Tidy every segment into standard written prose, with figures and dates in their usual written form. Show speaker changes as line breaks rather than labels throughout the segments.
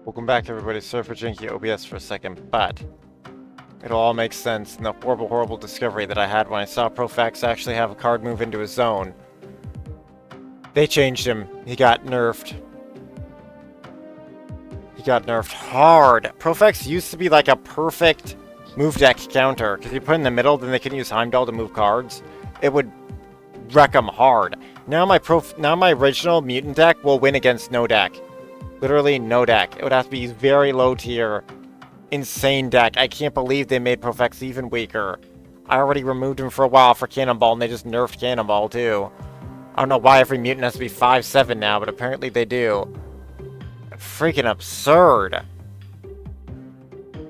Welcome back, everybody. Sorry for janky OBS for a second, but it'll all make sense in the horrible, horrible discovery that I had when I saw Profex actually have a card move into his zone. They changed him. He got nerfed. He got nerfed hard. Profex used to be like a perfect move deck counter, because you put in the middle, then they can use Heimdall to move cards. It would wreck them hard. Now my original Mutant deck will win against no deck. Literally no deck. It would have to be very low tier, insane deck. I can't believe they made Profex even weaker. I already removed him for a while for Cannonball, and they just nerfed Cannonball too. I don't know why every Mutant has to be 5/7 now, but apparently they do. Freaking absurd.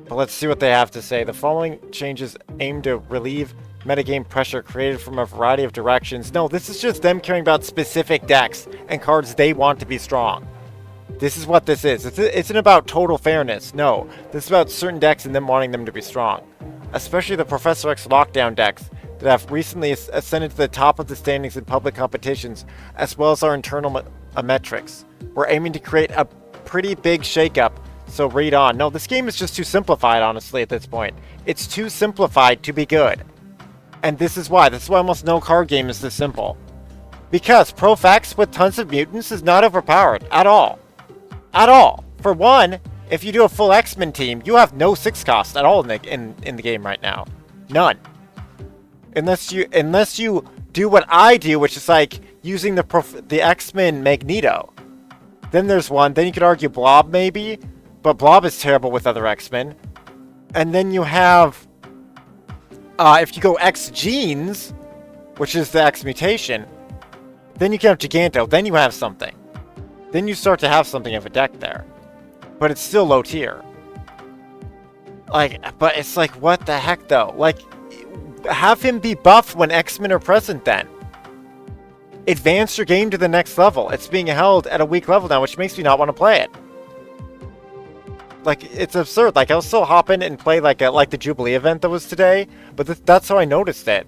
But let's see what they have to say. The following changes aim to relieve metagame pressure created from a variety of directions. No, this is just them caring about specific decks and cards they want to be strong. This is what this is. It isn't about total fairness. No, this is about certain decks and them wanting them to be strong. Especially the Professor X lockdown decks that have recently ascended to the top of the standings in public competitions, as well as our internal metrics. We're aiming to create a pretty big shakeup, so read on. No, this game is just too simplified, honestly, at this point. It's too simplified to be good. And this is why. This is why almost no card game is this simple. Because Profex with tons of mutants is not overpowered at all. At all. For one, if you do a full Xmen team, you have no 6 cost at all in the game right now. None. Unless you do what I do, which is like using the Xmen Magneto. Then there's one. Then you could argue Blob maybe, but Blob is terrible with other Xmen. And then you have, if you go X Genes, which is the X mutation, then you can have Giganto. Then you have something. Then you start to have something of a deck there. But it's still low tier. But it's like, what the heck though? Like, have him be buffed when X-Men are present then. Advance your game to the next level. It's being held at a weak level now, which makes me not want to play it. Like, it's absurd. Like, I'll still hop in and play like the Jubilee event that was today, but that's how I noticed it.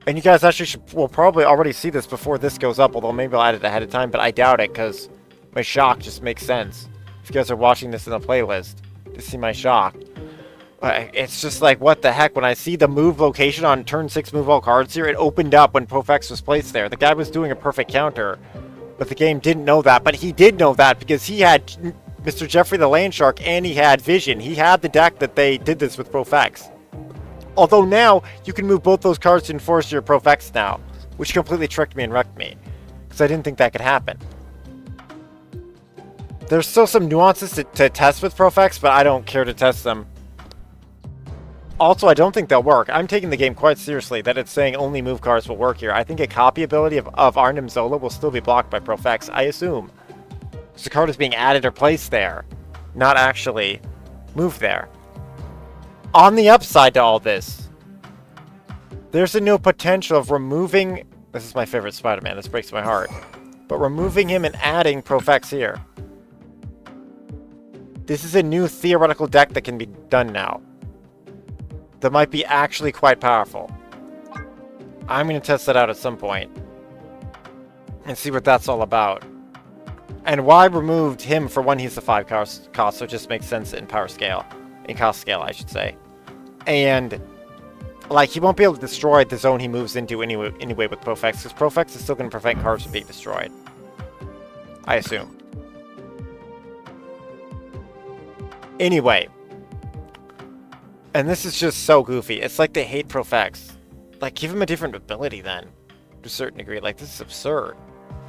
And you guys actually will probably already see this before this goes up, although maybe I'll add it ahead of time, but I doubt it, because my shock just makes sense. If you guys are watching this in a playlist, to see my shock. It's just like, what the heck? When I see the move location on turn 6 move all cards here, it opened up when Profex was placed there. The guy was doing a perfect counter, but the game didn't know that. But he did know that because he had Mr. Jeffrey the Landshark and he had Vision. He had the deck that they did this with Profex. Although now, you can move both those cards to enforce your Profex now, which completely tricked me and wrecked me, because I didn't think that could happen. There's still some nuances to test with Profex, but I don't care to test them. Also, I don't think they'll work. I'm taking the game quite seriously that it's saying only move cards will work here. I think a copy ability of Arnim Zola will still be blocked by Profex, I assume. Because the card is being added or placed there, not actually moved there. On the upside to all this, there's a new potential of removing... This is my favorite Spider-Man, this breaks my heart. But removing him and adding Profex here. This is a new theoretical deck that can be done now. That might be actually quite powerful. I'm going to test that out at some point. And see what that's all about. And why I removed him for when he's the 5 cost, so it just makes sense in power scale. In cost scale, I should say. And, like, he won't be able to destroy the zone he moves into anyway with Profex, because Profex is still going to prevent cards from being destroyed. I assume. Anyway. And this is just so goofy. It's like they hate Profex. Like, give him a different ability then. To a certain degree. Like, this is absurd.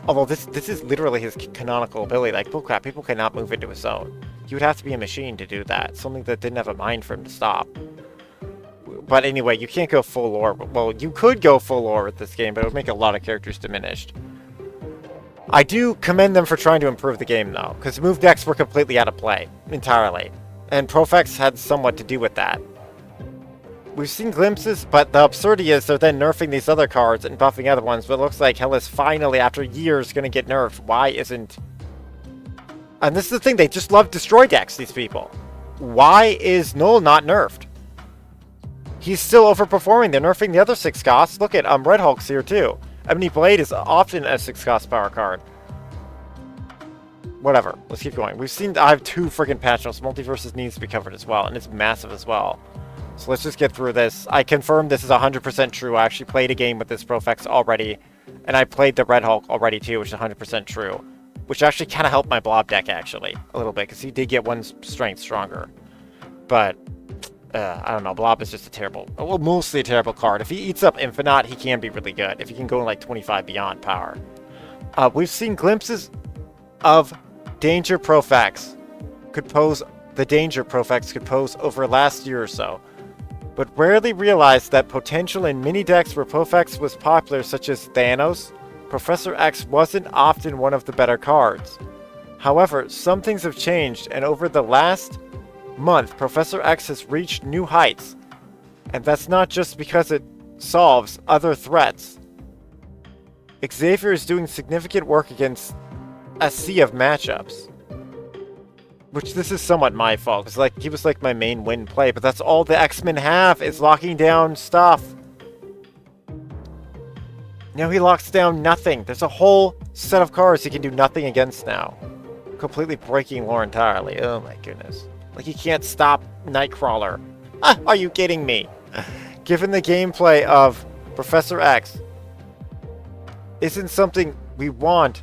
Although this is literally his canonical ability. Like, bullcrap, people cannot move into his zone. You would have to be a machine to do that. Something that didn't have a mind for him to stop. But anyway, you can't go full lore. Well, you could go full lore with this game, but it would make a lot of characters diminished. I do commend them for trying to improve the game, though. Because move decks were completely out of play. Entirely. And Profex had somewhat to do with that. We've seen glimpses, but the absurdity is they're then nerfing these other cards and buffing other ones, but it looks like Hell is finally, after years, going to get nerfed. Why isn't... And this is the thing, they just love destroy decks, these people. Why is Null not nerfed? He's still overperforming. They're nerfing the other 6 costs. Look at Red Hulk's here too. Ebony Blade is often a 6 cost power card. whatever. Let's keep going. We've seen, I have 2 freaking Patchnotes. Multiverses needs to be covered as well, and it's massive as well. So let's just get through this. I confirm this is 100% true. I actually played a game with this Profex already, and I played the Red Hulk already too, which is 100% true. Which actually kind of helped my Blob deck, actually, a little bit, because he did get 1 strength stronger. But, I don't know, Blob is just a terrible, well, mostly a terrible card. If he eats up Infinite, he can be really good, if he can go in like 25 beyond power. We've seen glimpses of Danger Profex could pose, the Danger Profex could pose over last year or so, but rarely realized that potential in mini decks where Profex was popular, such as Thanos, Professor X wasn't often one of the better cards. However, some things have changed, and over the last month, Professor X has reached new heights, and that's not just because it solves other threats. Xavier is doing significant work against a sea of matchups. Which, this is somewhat my fault, because like, he was like my main win play, but that's all the Xmen have, is locking down stuff. Now he locks down nothing. There's a whole set of cards he can do nothing against now. Completely breaking lore entirely. Oh my goodness. Like, he can't stop Nightcrawler. Ah, are you kidding me? Given the gameplay of Professor X isn't something we want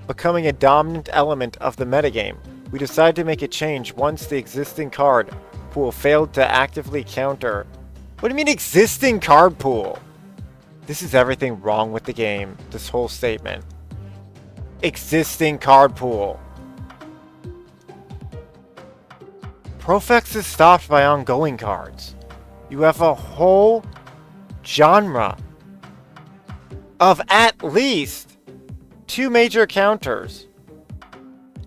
becoming a dominant element of the metagame, we decided to make a change once the existing card pool failed to actively counter. What do you mean existing card pool? This is everything wrong with the game, this whole statement. Existing card pool. Profex is stopped by ongoing cards. You have a whole genre of at least 2 major counters.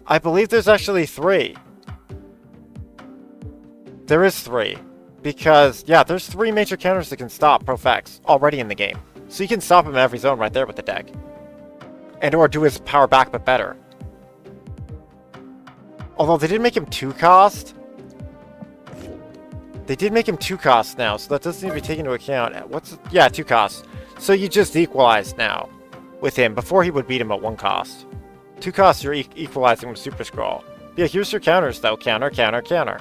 I believe there's actually 3. There is 3. Because, yeah, there's 3 major counters that can stop Profex already in the game. So you can stop him in every zone right there with the deck. And or do his power back, but better. Although they did make him 2 cost. They did make him 2 costs now, so that doesn't need to be taken into account. Yeah, 2 costs. So you just equalized now with him. Before he would beat him at 1 cost. 2 costs, you're equalizing with Super Scroll. Yeah, here's your counters though. Counter, counter, counter.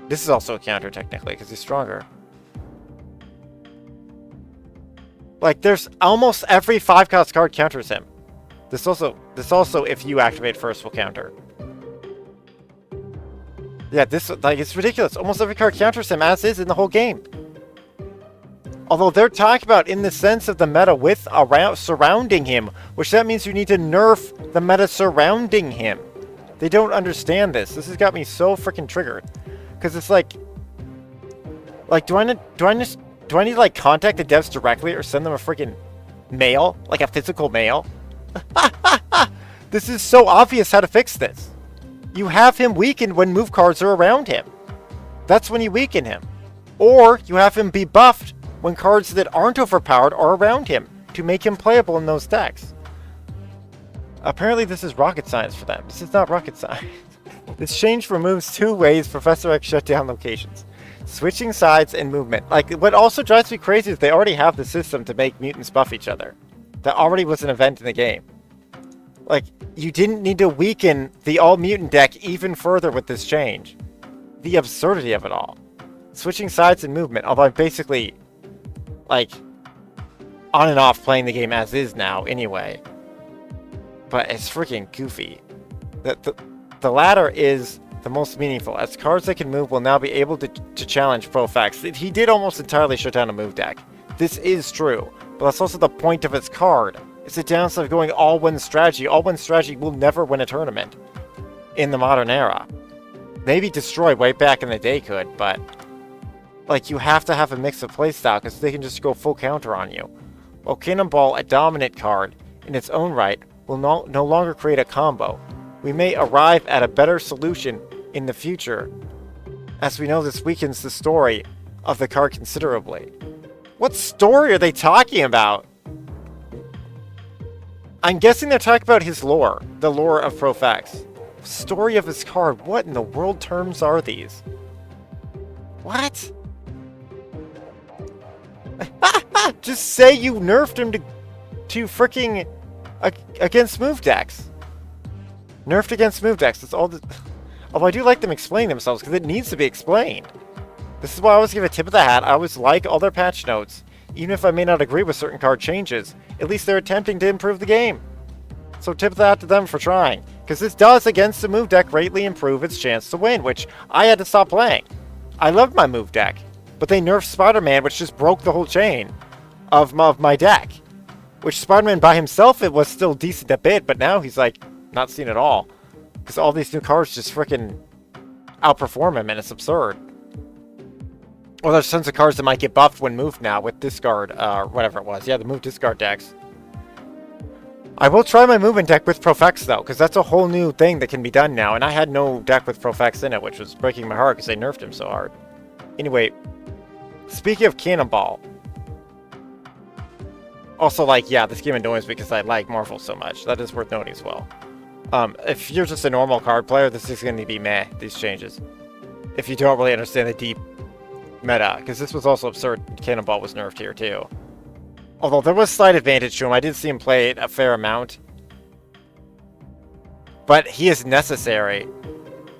This is also a counter technically, because he's stronger. Like, there's almost every 5-cost card counters him. This also, if you activate first, will counter. Yeah, this, like, it's ridiculous. Almost every card counters him as is in the whole game. Although they're talking about in the sense of the meta with surrounding him, which that means you need to nerf the meta surrounding him. They don't understand this. This has got me so freaking triggered. Because it's like, do I need to like contact the devs directly or send them a freaking mail, like a physical mail? This is so obvious how to fix this. You have him weakened when move cards are around him. That's when you weaken him. Or you have him be buffed when cards that aren't overpowered are around him to make him playable in those decks. Apparently this is rocket science for them. This is not rocket science. This change removes 2 ways Professor X shut down locations. Switching sides and movement. Like, what also drives me crazy is they already have the system to make mutants buff each other. That already was an event in the game. Like, you didn't need to weaken the all-mutant deck even further with this change. The absurdity of it all. Switching sides and movement, although I'm basically, like, on and off playing the game as is now anyway. But it's freaking goofy. The latter is the most meaningful, as cards that can move will now be able to challenge Profex. He did almost entirely shut down a move deck. This is true, but that's also the point of its card. It's the downside of going all-win strategy. All-win strategy will never win a tournament in the modern era. Maybe Destroy way back in the day could, but like, you have to have a mix of playstyle because they can just go full counter on you. While Cannonball, a dominant card in its own right, will no longer create a combo. We may arrive at a better solution in the future, as we know this weakens the story of the card considerably. What story are they talking about? I'm guessing they're talking about his lore, the lore of Profex. Story of his card, what in the world terms are these? What? Just say you nerfed him to freaking against move decks. Nerfed against move decks. That's all the... Although I do like them explaining themselves, because it needs to be explained. This is why I always give a tip of the hat. I always like all their patch notes. Even if I may not agree with certain card changes, at least they're attempting to improve the game. So tip of the hat to them for trying. Because this does, against the move deck, greatly improve its chance to win, which I had to stop playing. I loved my move deck, but they nerfed Spider-Man, which just broke the whole chain of my deck. Which Spider-Man by himself, it was still decent a bit, but now he's like, not seen at all. Because all these new cards just freaking outperform him, and it's absurd. Well, there's tons of cards that might get buffed when moved now with discard, whatever it was. Yeah, the move discard decks. I will try my movement deck with Profex, though, because that's a whole new thing that can be done now. And I had no deck with Profex in it, which was breaking my heart because they nerfed him so hard. Anyway, speaking of Cannonball. Also, like, yeah, this game annoys me because I like Marvel so much. That is worth noting as well. If you're just a normal card player, this is going to be meh, these changes. If you don't really understand the deep meta, because this was also absurd. Cannonball was nerfed here, too. Although there was slight advantage to him. I did see him play it a fair amount. But he is necessary.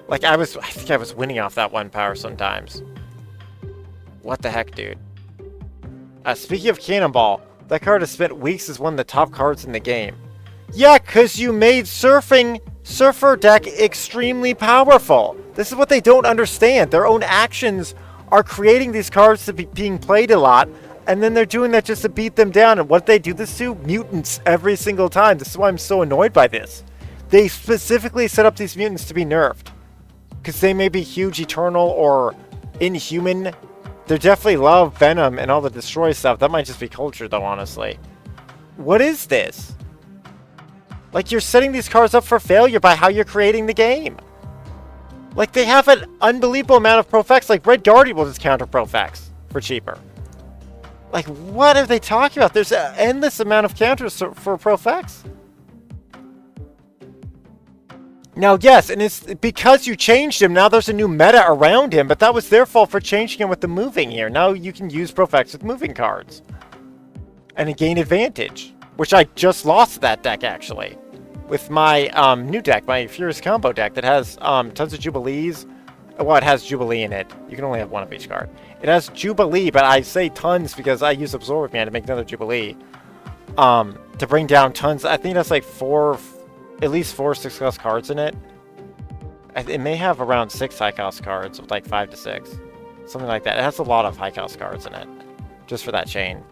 Like, I think I was winning off that one power sometimes. What the heck, dude? Speaking of Cannonball, that card has spent weeks as one of the top cards in the game. Yeah, because you made Surfer deck extremely powerful. This is what they don't understand. Their own actions are creating these cards to be being played a lot, and then they're doing that just to beat them down. And what they do this to? Mutants every single time. This is why I'm so annoyed by this. They specifically set up these mutants to be nerfed. Because they may be huge, eternal, or inhuman. They definitely love Venom and all the destroy stuff. That might just be culture, though, honestly. What is this? Like, you're setting these cards up for failure by how you're creating the game. Like, they have an unbelievable amount of Profex. Like, Red Guardian will just counter Profex for cheaper. Like, what are they talking about? There's an endless amount of counters for Profex. Now, yes, and it's because you changed him, now there's a new meta around him, but that was their fault for changing him with the moving here. Now you can use Profex with moving cards. And gain advantage. Which I just lost that deck, actually. With my new deck, my Furious Combo deck that has tons of Jubilees. Well, it has Jubilee in it. You can only have one of each card. It has Jubilee, but I say tons because I use Absorb Man to make another Jubilee. To bring down tons. I think that's like at least 4 6-cost cards in it. It may have around 6 high-cost cards with like 5 to 6. Something like that. It has a lot of high-cost cards in it. Just for that chain.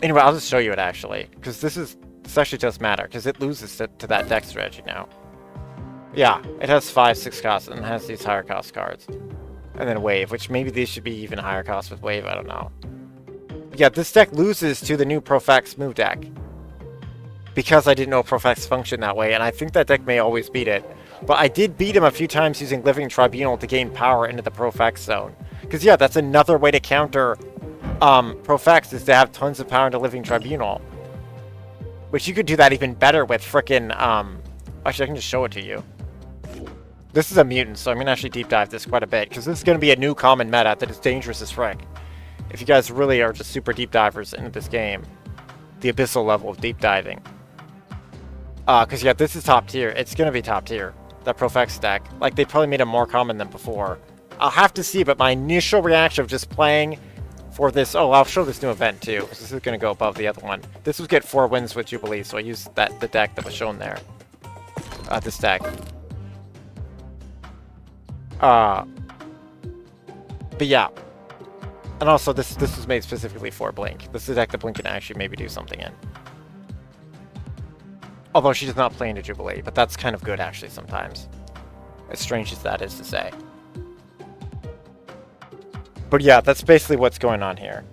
Anyway, I'll just show you it actually. Because this actually does matter. Because it loses to that deck strategy now. Yeah, it has 5 6-costs and it has these higher cost cards. And then Wave, which maybe these should be even higher cost with Wave, I don't know. But yeah, this deck loses to the new Profex move deck. Because I didn't know Profex functioned that way, and I think that deck may always beat it. But I did beat him a few times using Living Tribunal to gain power into the Profex zone. Because yeah, that's another way to counter Profex, is to have tons of power into Living Tribunal. Which you could do that even better with frickin' actually, I can just show it to you. This is a mutant, so I'm going to actually deep dive this quite a bit, because this is going to be a new common meta that is dangerous as frick. If you guys really are just super deep divers into this game. The abyssal level of deep diving. Because yeah, this is top tier. It's going to be top tier. That Profex deck. Like, they probably made it more common than before. I'll have to see, but my initial reaction of just playing for this... Oh, I'll show this new event, too. Because this is going to go above the other one. This was get 4 wins with Jubilee, so I used the deck that was shown there. This deck. But yeah. And also, this was made specifically for Blink. This is a deck that Blink can actually maybe do something in. Although she does not play into Jubilee, but that's kind of good actually sometimes. As strange as that is to say. But yeah, that's basically what's going on here.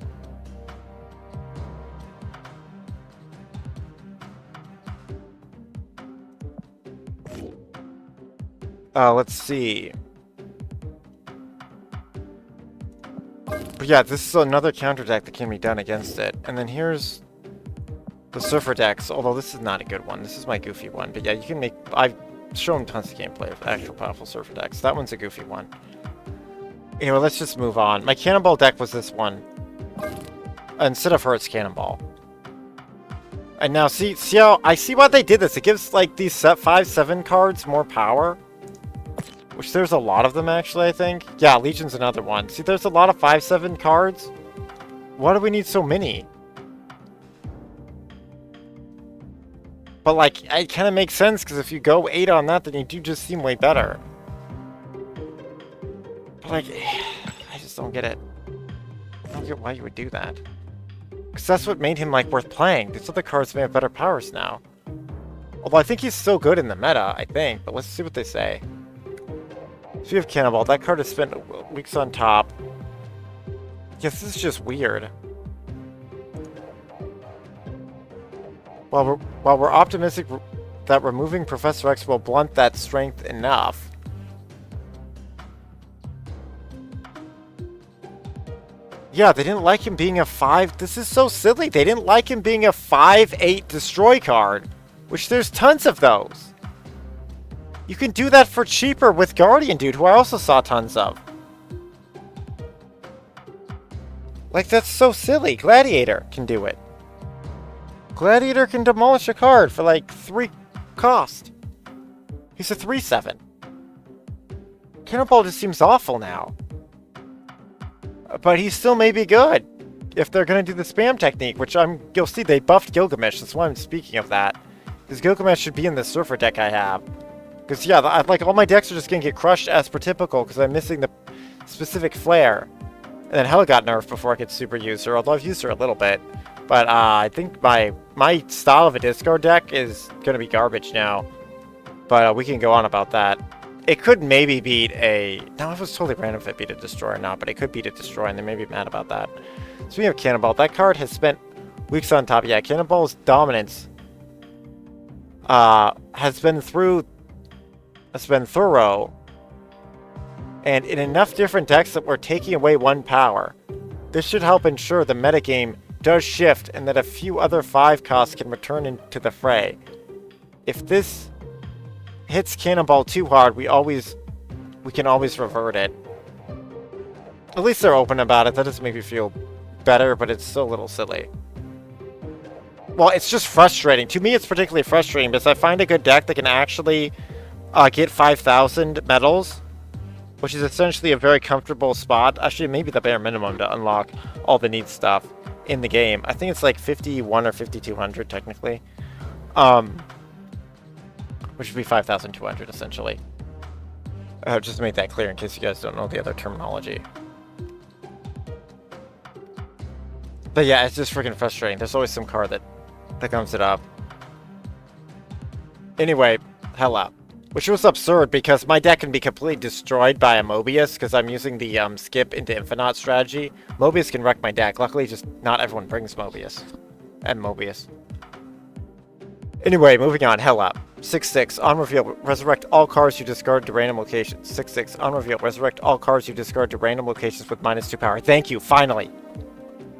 Let's see. But yeah, this is another counter deck that can be done against it. And then here's the Surfer decks, although this is not a good one. This is my goofy one. But yeah, you can make... I've shown tons of gameplay of actual powerful Surfer decks. That one's a goofy one. Anyway, let's just move on. My Cannonball deck was this one. Instead of her, it's Cannonball. And now see how I see why they did this. It gives like these 5/7 cards more power. Which there's a lot of them actually, I think. Yeah, Legion's another one. See, there's a lot of 5/7 cards. Why do we need so many? But like, it kind of makes sense because if you go 8 on that, then you do just seem way better. But like, I just don't get it. I don't get why you would do that. Because that's what made him like worth playing. These other cards may have better powers now. Although I think he's still good in the meta, I think. But let's see what they say. So we have Cannonball. That card has spent weeks on top. Yes, this is just weird. While we're optimistic that removing Professor X will blunt that strength enough. Yeah, they didn't like him being a 5... This is so silly. They didn't like him being a 5/8 destroy card. Which there's tons of those. You can do that for cheaper with Guardian Dude, who I also saw tons of. Like, that's so silly. Gladiator can do it. Gladiator can demolish a card for like 3 cost. He's a 3/7. Cannonball just seems awful now. But he still may be good. If they're going to do the spam technique, which you'll see they buffed Gilgamesh. That's why I'm speaking of that. Because Gilgamesh should be in the Surfer deck I have. Because yeah, like all my decks are just going to get crushed as per typical because I'm missing the specific flair. And then Hela got nerfed before I could super use her, although I've used her a little bit. But I think my style of a discard deck is going to be garbage now. But we can go on about that. It could maybe beat a... No, it was totally random if it beat a Destroy or not, but it could beat a Destroy, and they may be mad about that. So we have Cannonball. That card has spent weeks on top. Yeah, Cannonball's dominance has been thorough. And in enough different decks that we're taking away 1 power. This should help ensure the metagame does shift and that a few other 5 costs can return into the fray. If this hits Cannonball too hard, we can always revert it. At least they're open about it. That doesn't make me feel better, but it's still a little silly. Well, it's just frustrating. To me, it's particularly frustrating because I find a good deck that can actually get 5,000 medals, which is essentially a very comfortable spot. Actually, maybe the bare minimum to unlock all the neat stuff in the game. I think it's like 51 or 5,200 technically. Which would be 5,200 essentially. Just to make that clear in case you guys don't know the other terminology. But yeah, it's just freaking frustrating. There's always some card that comes it up. Anyway, Hela. Which was absurd because my deck can be completely destroyed by a Mobius because I'm using the skip into Infinite strategy. Mobius can wreck my deck. Luckily, just not everyone brings Mobius. And Mobius. Anyway, moving on. Hela. 6/6. On reveal, resurrect all cards you discard to random locations. 6/6. On reveal, resurrect all cards you discard to random locations with -2 power. Thank you, finally.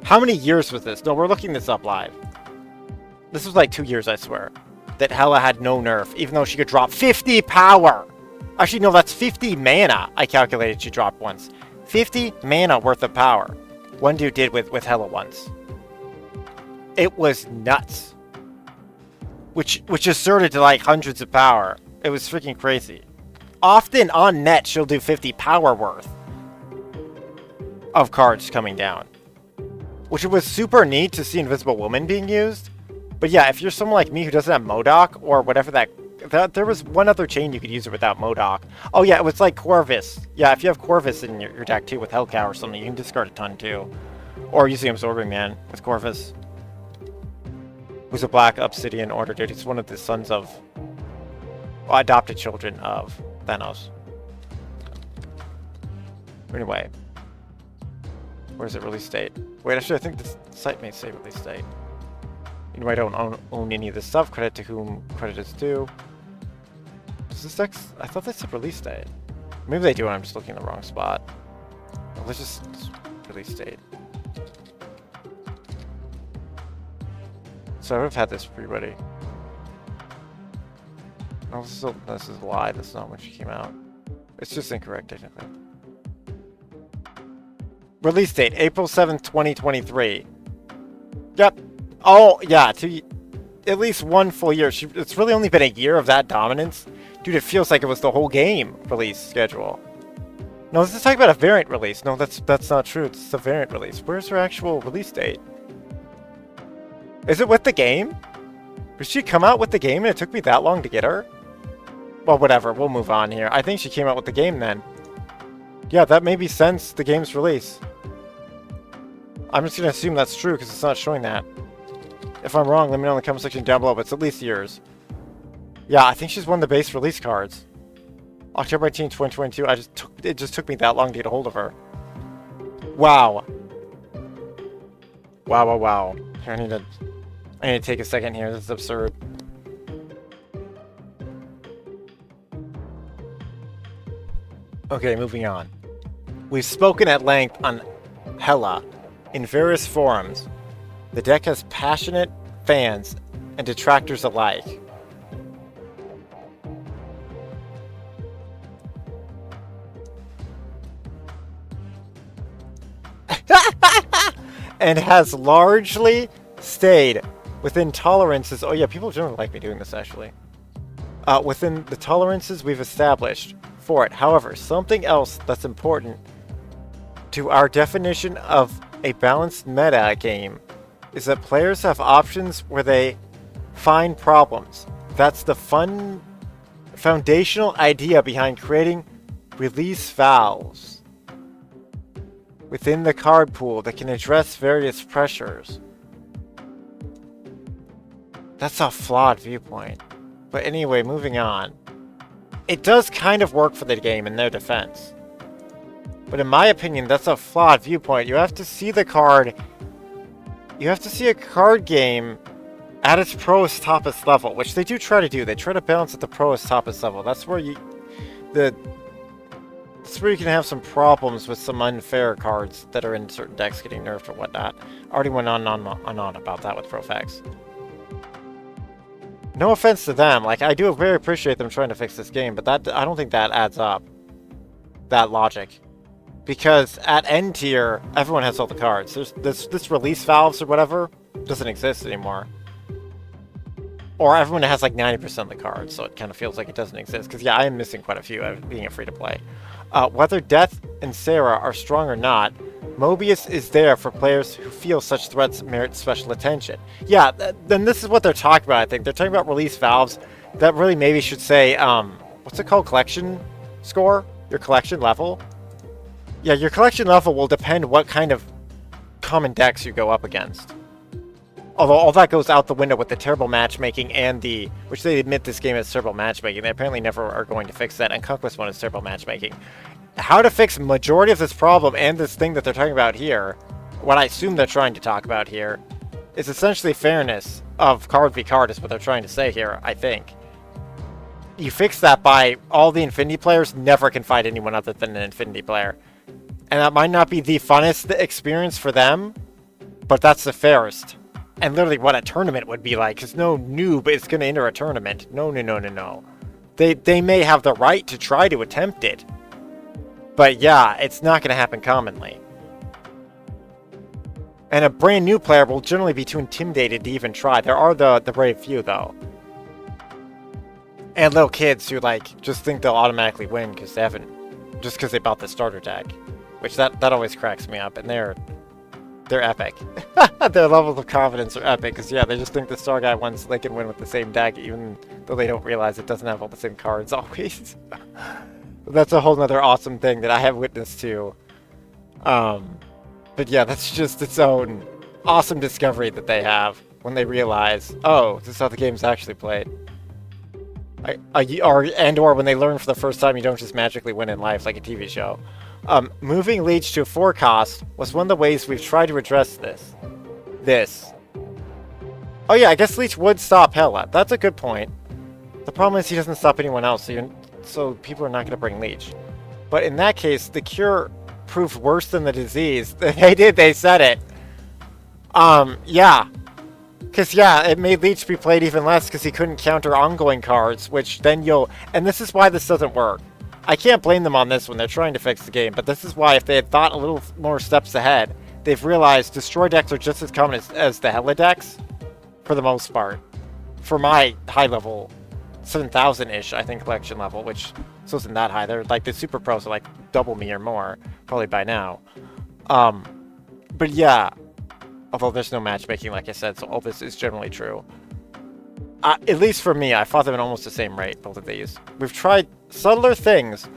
How many years was this? No, we're looking this up live. This was like 2 years, I swear. That Hela had no nerf, even though she could drop 50 power. Actually, no, that's 50 mana. I calculated she dropped once. 50 mana worth of power. One dude did with Hela once. It was nuts. Which asserted to like hundreds of power. It was freaking crazy. Often on net, she'll do 50 power worth of cards coming down. Which was super neat to see Invisible Woman being used. But yeah, if you're someone like me who doesn't have MODAK or whatever that there was one other chain you could use it without MODAK. Oh yeah, it was like Corvus. Yeah, if you have Corvus in your deck too with Hellcow or something, you can discard a ton too. Or using Absorbing Man with Corvus. Who's a black Obsidian Order dude. He's one of the sons of... well, adopted children of Thanos. Anyway. Where's the release date? Wait, actually I think the site may say release date. Anyway, I don't own any of this stuff. Credit to whom credit is due. Does this deck... I thought they said release date. Maybe they do and I'm just looking in the wrong spot. Well, let's just release date. So I would have had this pre-ready. No, this is a lie. This is not when she came out. It's just incorrect, technically. Release date, April 7th, 2023. Yep. Oh, yeah. at least one full year. It's really only been a year of that dominance. Dude, it feels like it was the whole game release schedule. No, this is talking about a variant release. No, that's not true. It's a variant release. Where's her actual release date? Is it with the game? Did she come out with the game and it took me that long to get her? Well, whatever. We'll move on here. I think she came out with the game then. Yeah, that may be since the game's release. I'm just going to assume that's true because it's not showing that. If I'm wrong, let me know in the comment section down below, but it's at least years. Yeah, I think she's one of the base release cards. October 18, 2022. It just took me that long to get a hold of her. Wow. Wow. Here, I need to take a second here. This is absurd. Okay, moving on. We've spoken at length on Hela in various forums. The deck has passionate fans and detractors alike. And has largely stayed within tolerances. Oh yeah, people generally like me doing this actually. Within the tolerances we've established for it. However, something else that's important to our definition of a balanced meta game is that players have options where they find problems. That's the foundational idea behind creating release valves within the card pool that can address various pressures. That's a flawed viewpoint. But anyway, moving on. It does kind of work for the game in their defense. But in my opinion, that's a flawed viewpoint. You have to see the card. You have to see a card game at its proest toppest level, which they do try to do. They try to balance at the proest toppest level. That's where that's where you can have some problems with some unfair cards that are in certain decks getting nerfed or whatnot. I already went on about that with Profex. No offense to them, like, I do very appreciate them trying to fix this game, but that I don't think that adds up. That logic. Because at N tier, everyone has all the cards. There's this release valves or whatever doesn't exist anymore. Or everyone has like 90% of the cards, so it kind of feels like it doesn't exist. Because yeah, I am missing quite a few being a free-to-play. Whether Death and Sera are strong or not, Mobius is there for players who feel such threats merit special attention. Yeah, then this is what they're talking about, I think. They're talking about release valves that really maybe should say, what's it called? Collection score? Your collection level? Yeah, your collection level will depend what kind of common decks you go up against. Although all that goes out the window with the terrible matchmaking and which they admit this game is terrible matchmaking. They apparently never are going to fix that, and Conquest 1 is terrible matchmaking. How to fix majority of this problem and this thing that they're talking about here, what I assume they're trying to talk about here, is essentially fairness of card v card is what they're trying to say here, I think. You fix that by all the Infinity players never can fight anyone other than an Infinity player. And that might not be the funnest experience for them, but that's the fairest. And literally what a tournament would be like, because no noob is going to enter a tournament. No. They may have the right to try to attempt it. But yeah, it's not going to happen commonly. And a brand new player will generally be too intimidated to even try. There are the brave few, though. And little kids who, like, just think they'll automatically win because they haven't... just because they bought the starter deck. Which, that always cracks me up, and they're epic. Their levels of confidence are epic, because yeah, they just think the star guy wins, they can win with the same deck, even though they don't realize it doesn't have all the same cards always. That's a whole nother awesome thing that I have witnessed to. But yeah, that's just its own awesome discovery that they have when they realize, oh, this is how the game's actually played. Or when they learn for the first time you don't just magically win in life like a TV show. Moving Leech to a 4 cost was one of the ways we've tried to address this. Oh yeah, I guess Leech would stop Hela. That's a good point. The problem is he doesn't stop anyone else, so people are not going to bring Leech. But in that case, the cure proved worse than the disease. They said it. Yeah. Because, yeah, it made Leech be played even less because he couldn't counter ongoing cards, which then and this is why this doesn't work. I can't blame them on this when they're trying to fix the game, but this is why if they had thought a little more steps ahead, they've realized destroy decks are just as common as the Hela decks, for the most part. For my high level, 7,000-ish, I think, collection level, which still isn't that high. They're like the super pros are like double me or more, probably by now. But yeah, although there's no matchmaking, like I said, so all this is generally true. At least for me, I thought them at almost the same rate, both of these. We've tried subtler things,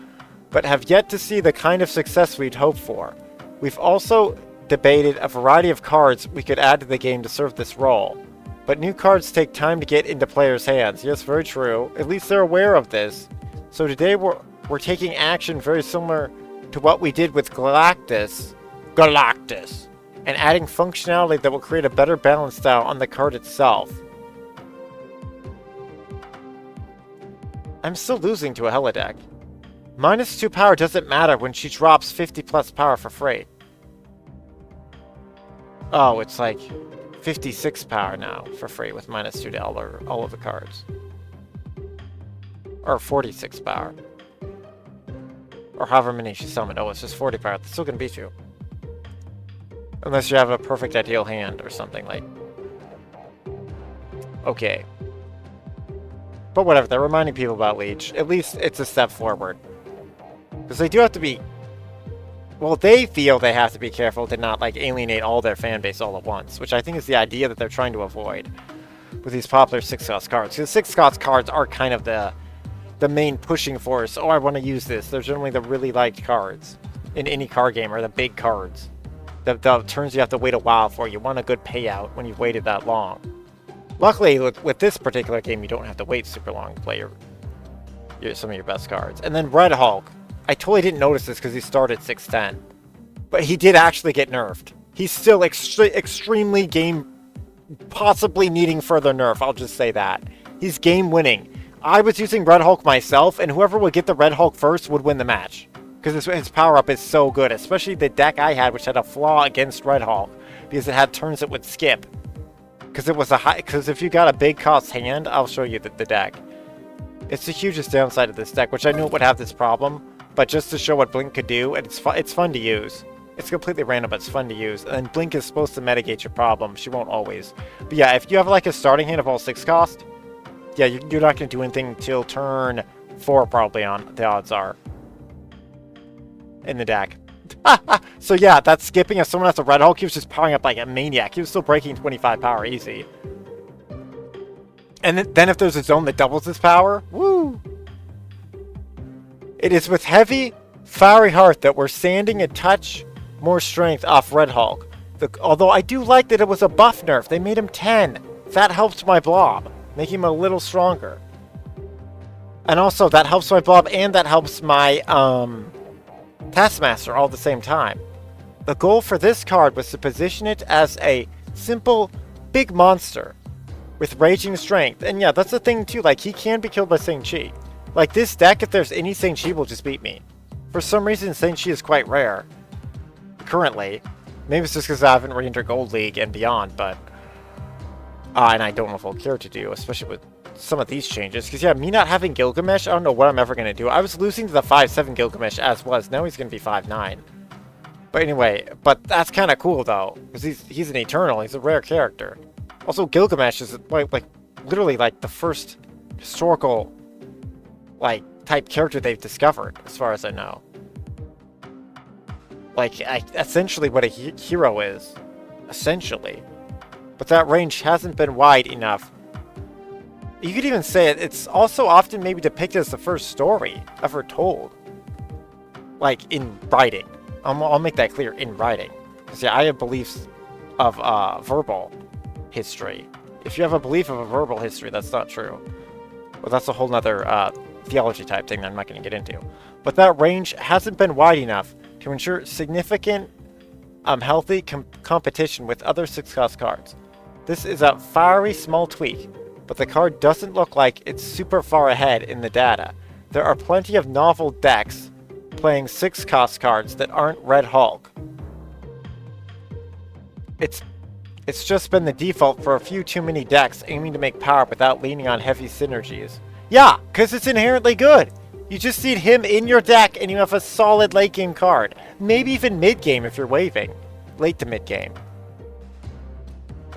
but have yet to see the kind of success we'd hoped for. We've also debated a variety of cards we could add to the game to serve this role. But new cards take time to get into players' hands. Yes, very true. At least they're aware of this. So today we're taking action very similar to what we did with Galactus, and adding functionality that will create a better balance style on the card itself. I'm still losing to a Helideck. -2 power doesn't matter when she drops 50 plus power for free. Oh, it's like 56 power now for free with -2 to all of the cards. Or 46 power. Or however many she summoned. Oh, it's just 40 power. It's still gonna beat you. Unless you have a perfect ideal hand or something like... Okay. But whatever, they're reminding people about Leech. At least it's a step forward. Because they do have to be... Well, they feel they have to be careful to not, like, alienate all their fan base all at once. Which I think is the idea that they're trying to avoid. With these popular 6-cost cards. Because 6-cost cards are kind of the main pushing force. Oh, I want to use this. They're generally the really liked cards. In any card game, or the big cards. The turns you have to wait a while for. You want a good payout when you've waited that long. Luckily, with this particular game, you don't have to wait super long to play some of your best cards. And then Red Hulk. I totally didn't notice this because he started 610. But he did actually get nerfed. He's still extremely possibly needing further nerf, I'll just say that. He's game winning. I was using Red Hulk myself, and whoever would get the Red Hulk first would win the match. Because his power-up is so good, especially the deck I had, which had a flaw against Red Hulk. Because it had turns that would skip. Because if you got a big cost hand, I'll show you the deck. It's the hugest downside of this deck, which I knew it would have this problem, but just to show what Blink could do, and it's fun to use. It's completely random, but it's fun to use. And then Blink is supposed to mitigate your problem. She won't always. But yeah, if you have like a starting hand of all 6 cost, yeah, you're not going to do anything until turn 4 probably on the odds are. In the deck. So yeah, that's skipping. If someone has a Red Hulk, he was just powering up like a maniac. He was still breaking 25 power easy. And then if there's a zone that doubles his power, woo! It is with heavy, fiery heart that we're sanding a touch more strength off Red Hulk. Although I do like that it was a buff nerf. They made him 10. That helped my blob, making him a little stronger. And also, that helps my blob and that helps my, Taskmaster all at the same time. The goal for this card was to position it as a simple, big monster with raging strength. And yeah, that's the thing too, like, he can be killed by Saint Chi. Like, this deck, if there's any Saint Chi, will just beat me. For some reason, Saint Chi is quite rare. Currently. Maybe it's just because I haven't re-entered Gold League and beyond, but... and I don't know if I'll care to do, especially with some of these changes. Because yeah, me not having Gilgamesh, I don't know what I'm ever going to do. I was losing to the 5-7 Gilgamesh as was. Now he's going to be 5-9. But anyway, but that's kind of cool though. Because he's an Eternal. He's a rare character. Also, Gilgamesh is like literally like the first historical like type character they've discovered, as far as I know. Like, essentially what a hero is. Essentially. But that range hasn't been wide enough. You could even say it's also often maybe depicted as the first story ever told. Like, in writing. I'll make that clear, in writing. Because, yeah, I have beliefs of verbal history. If you have a belief of a verbal history, that's not true. Well, that's a whole nother theology type thing that I'm not going to get into. But that range hasn't been wide enough to ensure significant, healthy competition with other 6-cost cards. This is a fiery small tweak, but the card doesn't look like it's super far ahead in the data. There are plenty of novel decks playing 6-cost cards that aren't Red Hulk. It's just been the default for a few too many decks aiming to make power without leaning on heavy synergies. Yeah, because it's inherently good. You just need him in your deck and you have a solid late game card. Maybe even mid game if you're waving. Late to mid game.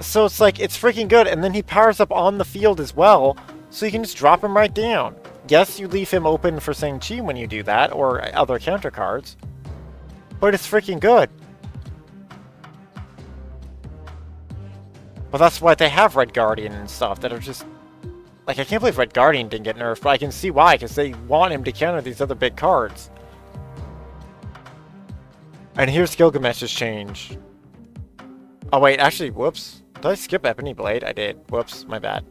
So it's like, it's freaking good, and then he powers up on the field as well, so you can just drop him right down. Yes, you leave him open for Shang-Chi when you do that, or other counter cards, but it's freaking good. Well, that's why they have Red Guardian and stuff that are just... Like, I can't believe Red Guardian didn't get nerfed, but I can see why, because they want him to counter these other big cards. And here's Gilgamesh's change. Oh, wait, actually, whoops. Did I skip Ebony Blade? I did. Whoops, my bad.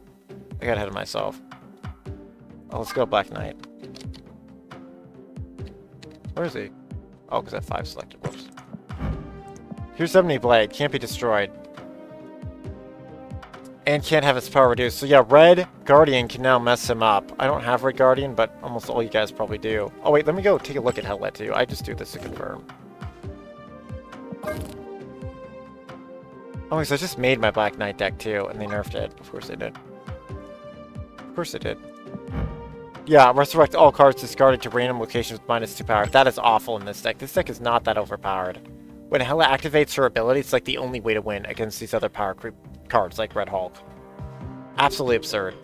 I got ahead of myself. Oh, let's go Black Knight. Where is he? Oh, because I have 5 selected. Whoops. Here's Ebony Blade. Can't be destroyed. And can't have its power reduced. So yeah, Red Guardian can now mess him up. I don't have Red Guardian, but almost all you guys probably do. Oh wait, let me go take a look at Hellet too. I just do this to confirm. Oh, so I just made my Black Knight deck too, and they nerfed it. Of course they did. Of course they did. Yeah, resurrect all cards discarded to random locations with -2 power. That is awful in this deck. This deck is not that overpowered. When Hela activates her ability, it's like the only way to win against these other power creep cards like Red Hulk. Absolutely absurd.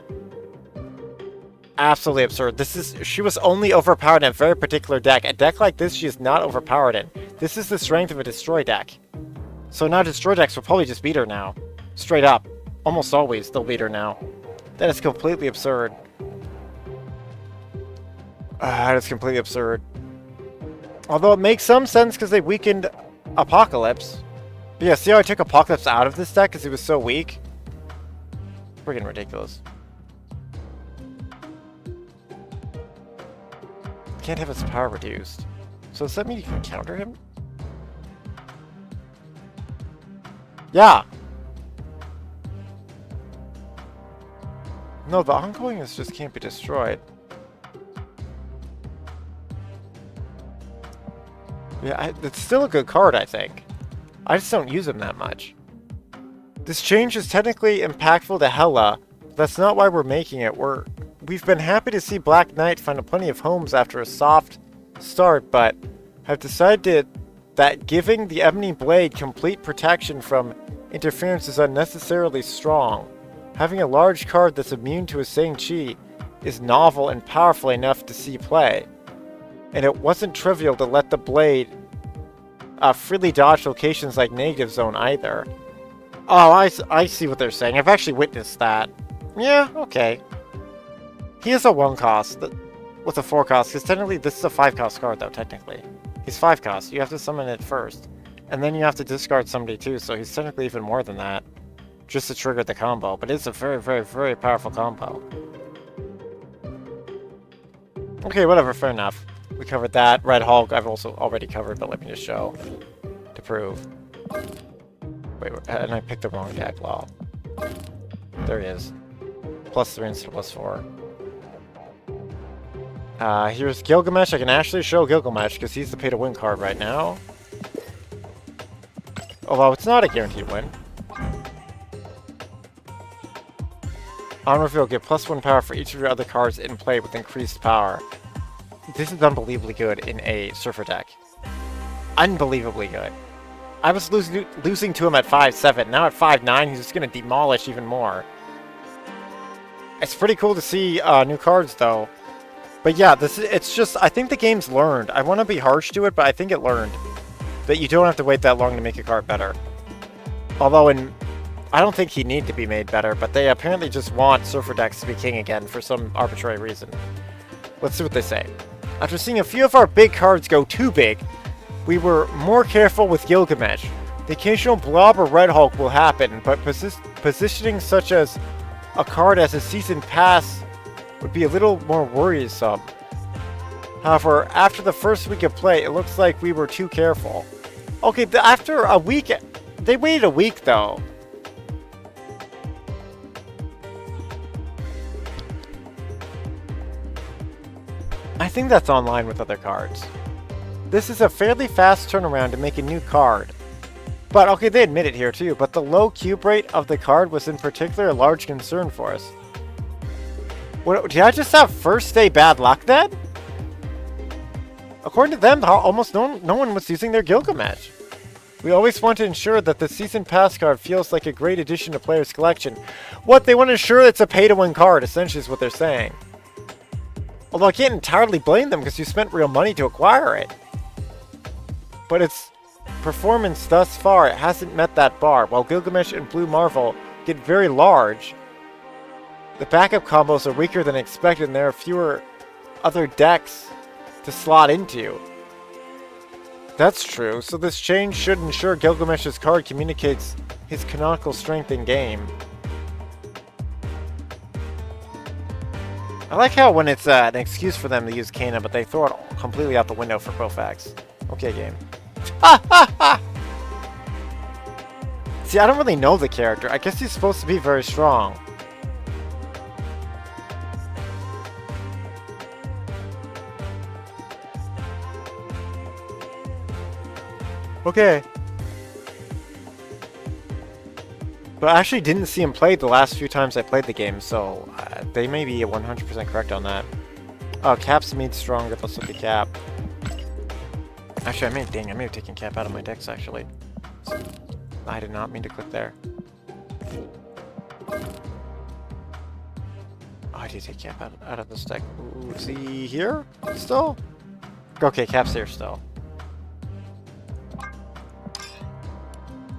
Absolutely absurd. She was only overpowered in a very particular deck. A deck like this, she is not overpowered in. This is the strength of a Destroy deck. So now Destroy decks will probably just beat her now. Straight up. Almost always they'll beat her now. That is completely absurd. That is completely absurd. Although it makes some sense because they weakened Apocalypse. But yeah, see how I took Apocalypse out of this deck because he was so weak? Freaking ridiculous. Can't have its power reduced. So does that mean you can counter him? Yeah! No, the ongoing is just can't be destroyed. Yeah, it's still a good card, I think. I just don't use him that much. This change is technically impactful to Hela, but that's not why we're making it. We've been happy to see Black Knight find plenty of homes after a soft start, but have decided that giving the Ebony Blade complete protection from interference is unnecessarily strong. Having a large card that's immune to a Shang-Chi is novel and powerful enough to see play. And it wasn't trivial to let the Blade freely dodge locations like Negative Zone either. Oh, I see what they're saying. I've actually witnessed that. Yeah, okay. He is a 1 cost with a 4 cost, because technically this is a 5 cost card though, technically. He's 5 cost, you have to summon it first. And then you have to discard somebody too, so he's technically even more than that. Just to trigger the combo, but it's a very, very, very powerful combo. Okay, whatever, fair enough. We covered that. Red Hulk I've also already covered, but let me just show to prove. Wait, and I picked the wrong deck. Well, there he is. +3 instead of +4. Here's Gilgamesh. I can actually show Gilgamesh because he's the pay-to-win card right now. Although it's not a guaranteed win. On reveal, get +1 power for each of your other cards in play with increased power. This is unbelievably good in a Surfer deck. Unbelievably good. I was losing to him at 5-7. Now at 5-9, he's just going to demolish even more. It's pretty cool to see new cards, though. But yeah, it's just... I think the game's learned. I want to be harsh to it, but I think it learned that you don't have to wait that long to make a card better. Although I don't think he'd need to be made better, but they apparently just want Surfer decks to be king again for some arbitrary reason. Let's see what they say. After seeing a few of our big cards go too big, we were more careful with Gilgamesh. The occasional blob or Red Hulk will happen, but positioning such as a card as a season pass would be a little more worrisome. However, after the first week of play, it looks like we were too careful. Okay, after a week... They waited a week, though. I think that's online with other cards. This is a fairly fast turnaround to make a new card. But, okay, they admit it here too, but the low cube rate of the card was in particular a large concern for us. What, did I just have first day bad luck then? According to them, almost no one was using their Gilgamesh. We always want to ensure that the Season Pass card feels like a great addition to players' collection. What? They want to ensure it's a pay-to-win card, essentially is what they're saying. Although I can't entirely blame them because you spent real money to acquire it. But its performance thus far, it hasn't met that bar. While Gilgamesh and Blue Marvel get very large, the backup combos are weaker than expected and there are fewer other decks to slot into. That's true, so this change should ensure Gilgamesh's card communicates his canonical strength in game. I like how when it's an excuse for them to use Kana, but they throw it completely out the window for Profax. Okay, game. See, I don't really know the character. I guess he's supposed to be very strong. Okay. But I actually didn't see him play the last few times I played the game, so they may be 100% correct on that. Oh, Cap's made stronger. Let's look at Cap. Actually, I may have taken Cap out of my decks, actually. I did not mean to click there. Oh, I did take Cap out of this deck. Ooh, is he here still? Okay, Cap's here still.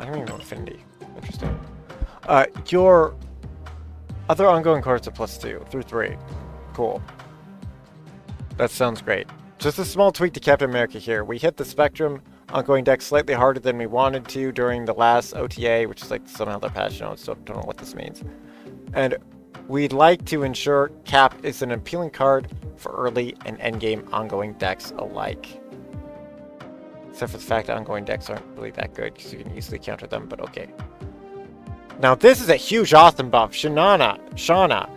I don't even know Infinity. Interesting. Your other ongoing cards are +2 through 3. Cool. That sounds great. Just a small tweak to Captain America here. We hit the Spectrum ongoing deck slightly harder than we wanted to during the last OTA, which is like somehow their patch notes, so don't know what this means. And we'd like to ensure Cap is an appealing card for early and endgame ongoing decks alike. Except for the fact that ongoing decks aren't really that good, because you can easily counter them, but okay. Now this is a huge awesome buff. Shauna.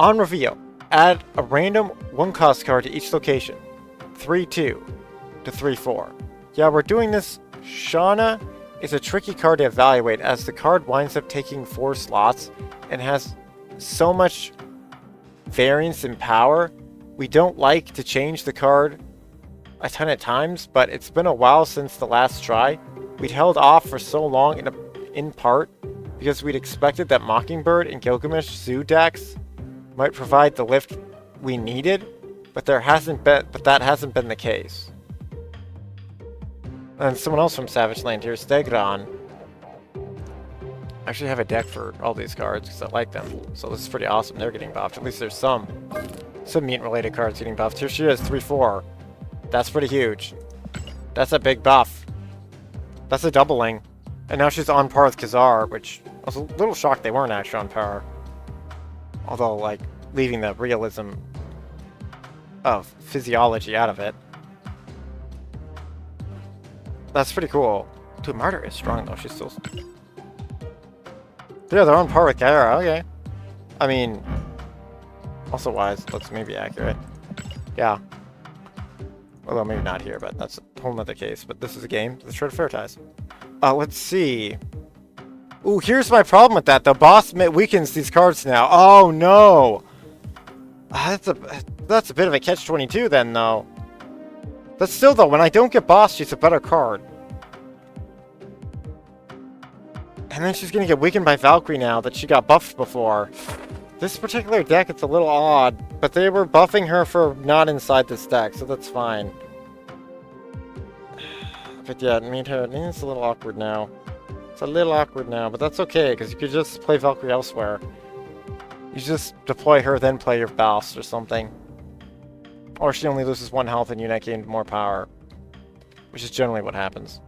On reveal, add a random 1-cost card to each location. 3-2 to 3-4. Yeah, we're doing this. Shauna is a tricky card to evaluate as the card winds up taking 4 slots and has so much variance in power. We don't like to change the card a ton of times, but it's been a while since the last try. We'd held off for so long in part because we'd expected that Mockingbird and Gilgamesh Zoo decks might provide the lift we needed, but that hasn't been the case. And someone else from Savage Land here, Stegron. I actually have a deck for all these cards because I like them. So this is pretty awesome. They're getting buffed. At least there's some mutant related cards getting buffed. Here she is, 3-4. That's pretty huge. That's a big buff. That's a doubling. And now she's on par with Khazar, which I was a little shocked they weren't actually on par. Although, like, leaving the realism of physiology out of it. That's pretty cool. Dude, Martyr is strong, though. She's still... Yeah, they're on par with Gyra. Okay. I mean... Also wise, that's maybe accurate. Yeah. Although maybe not here, but that's a whole nother case. But this is a game. Let's try to fair ties. Let's see. Ooh, here's my problem with that. The boss weakens these cards now. Oh, no! That's a bit of a catch-22 then, though. But still, though, when I don't get boss, she's a better card. And then she's gonna get weakened by Valkyrie now that she got buffed before. This particular deck, it's a little odd, but they were buffing her for not inside this deck, so that's fine. But yeah, it's a little awkward now. It's a little awkward now, but that's okay, because you could just play Valkyrie elsewhere. You just deploy her, then play your Faust or something. Or she only loses 1 health and you net gain more power. Which is generally what happens.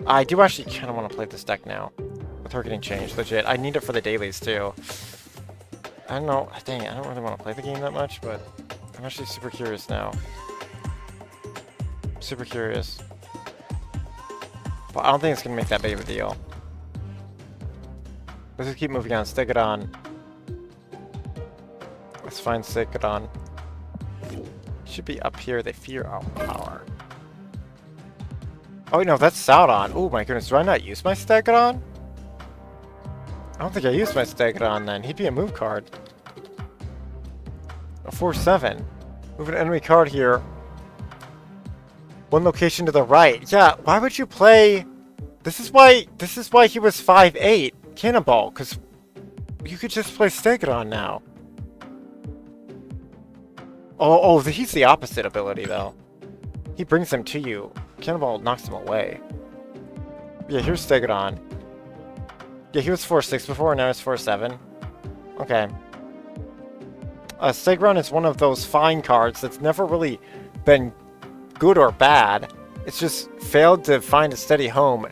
I do actually kind of want to play this deck now. With her getting changed, legit. I need it for the dailies, too. I don't know. Dang it, I don't really want to play the game that much, but I'm actually super curious now. Super curious. But I don't think it's going to make that big of a deal. Let's just keep moving on. Stick it on. Let's find Stick it on. Should be up here. They fear our power. Oh, wait, no, that's Sauron. Oh, my goodness. Do I not use my Stegodon? I don't think I used my Stegodon then. He'd be a move card. A 4-7. Move an enemy card here. One location to the right. Yeah, why would you play... This is why he was 5'8", Cannonball, because you could just play Stegron now. Oh, he's the opposite ability, though. He brings them to you. Cannonball knocks them away. Yeah, here's Stegron. Yeah, he was 4'6" before, now he's 4'7". Okay. Stegron is one of those fine cards that's never really been good or bad. It's just failed to find a steady home.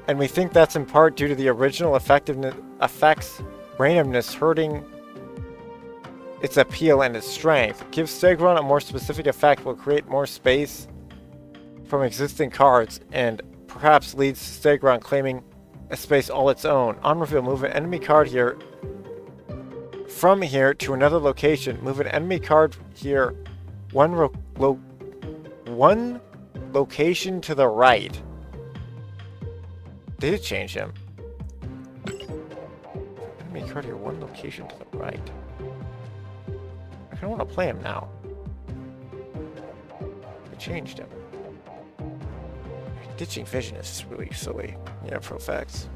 And we think that's in part due to the original effects randomness hurting its appeal and its strength. Give Stegron a more specific effect will create more space from existing cards and perhaps leads to Stegron claiming a space all its own. On reveal, move an enemy card here from here to another location. Move an enemy card here one location to the right. They did change him. Enemy card here one location to the right. I kind of want to play him now. They changed him. Ditching Vision is really silly. Yeah, Profex.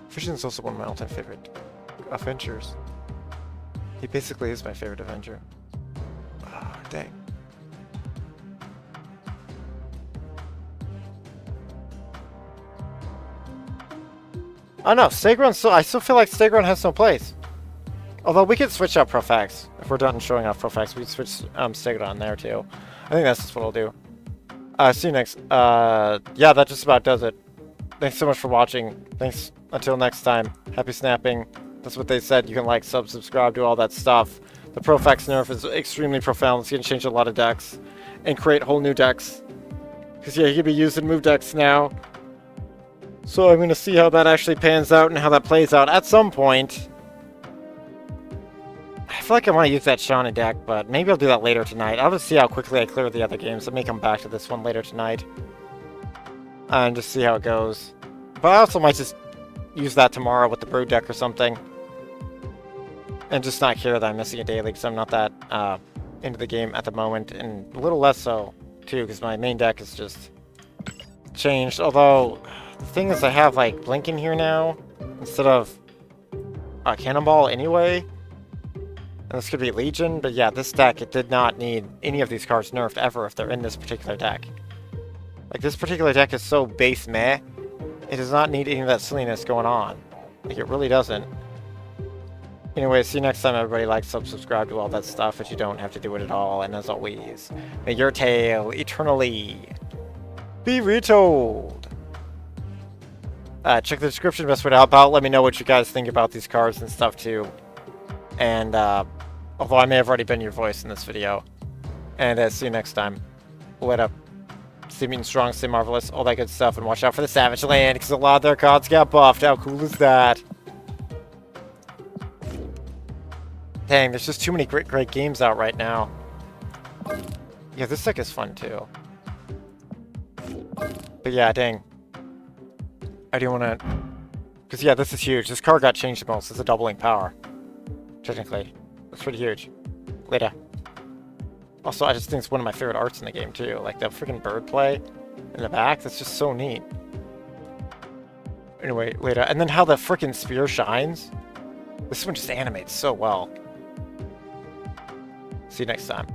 Vision is also one of my all-time favorite Avengers. He basically is my favorite Avenger. Ah, dang. Oh no, Stegron still, I still feel like Stegron has no place. Although we could switch out Profex. If we're done showing off Profex, we can switch Stegron there too. I think that's just what I'll do. See you next. Yeah, that just about does it. Thanks so much for watching. Thanks. Until next time. Happy snapping. That's what they said. You can like, subscribe, do all that stuff. The Profex nerf is extremely profound. It's going to change a lot of decks. And create whole new decks. Because yeah, he can be used in move decks now. So I'm going to see how that actually pans out and how that plays out at some point. I feel like I want to use that Shauna deck, but maybe I'll do that later tonight. I'll just see how quickly I clear the other games. I may come back to this one later tonight. And just see how it goes. But I also might just use that tomorrow with the Brood deck or something. And just not care that I'm missing a daily, because I'm not that into the game at the moment. And a little less so, too, because my main deck is just changed. Although, the thing is I have, like, Blink in here now, instead of Cannonball anyway. And this could be Legion, but yeah, this deck, it did not need any of these cards nerfed ever if they're in this particular deck. Like, this particular deck is so base meh, it does not need any of that silliness going on. Like, it really doesn't. Anyway, see you next time, everybody. Like, subscribe, do all that stuff, but you don't have to do it at all. And as always, may your tale eternally be retold. Check the description, best way to help out. Let me know what you guys think about these cards and stuff, too. And, although I may have already been your voice in this video. And, see you next time. Later. Stay mean strong, stay marvelous, all that good stuff. And watch out for the Savage Land, because a lot of their cards got buffed. How cool is that? Dang, there's just too many great games out right now. Yeah, this deck is fun, too. But yeah, dang. I do want to... Because, yeah, this is huge. This card got changed the most. It's a doubling power. Technically. That's pretty huge. Later. Also, I just think it's one of my favorite arts in the game, too. Like, that freaking bird play in the back. That's just so neat. Anyway, later. And then how the freaking spear shines. This one just animates so well. See you next time.